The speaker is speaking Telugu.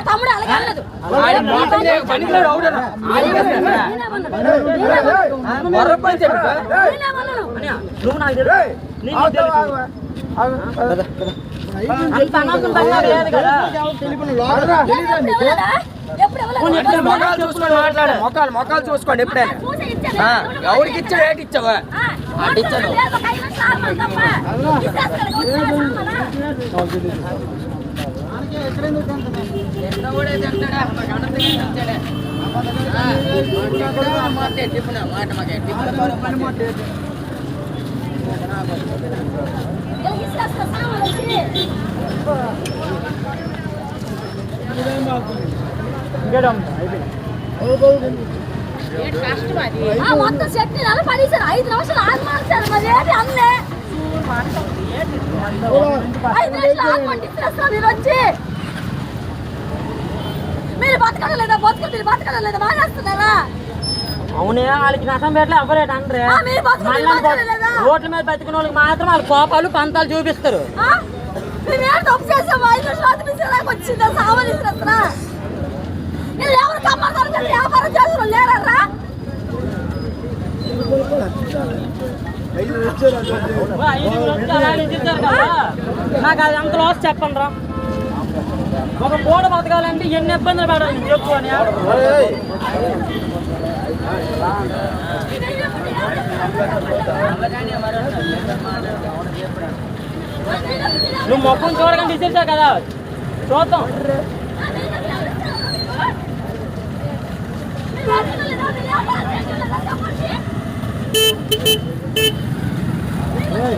తమ్ముడు అలాగలేదు మొక్కలు చూసుకోండి ఎప్పుడైనా ఎవరికి ఇచ్చావు ఏంటి ఇచ్చావా ఇచ్చాను మొత్తం శక్తి పడేసారు 5 నిమిషాలు ఆగమాల్సారు మరి ఏంటి అన్నే 5 నిమిషాలు ఆగమంటే మీరు వచ్చి మీరు బతకలేదా మీరు బతకలేదా మానేస్తున్నారా అవునే వాళ్ళకి నష్టం పెట్టలే ఎవరేట అంటే రోడ్ల మీద బతికిన వాళ్ళకి మాత్రం వాళ్ళ కోపాలు పంతాలు చూపిస్తారు వచ్చిందా సావలిస్తున్నా ఎవరు కమ్మారు వ్యాపారం చేసిన లేరరా నాకు అది అంత లాస్ చెప్పండి రా ఒక పూట బతకాలంటే ఎన్ని ఇబ్బందులు పడాలి చెప్పు అని నువ్వు మొక్కను చూడగానే తీసేసావు కదా చూద్దాం Hey,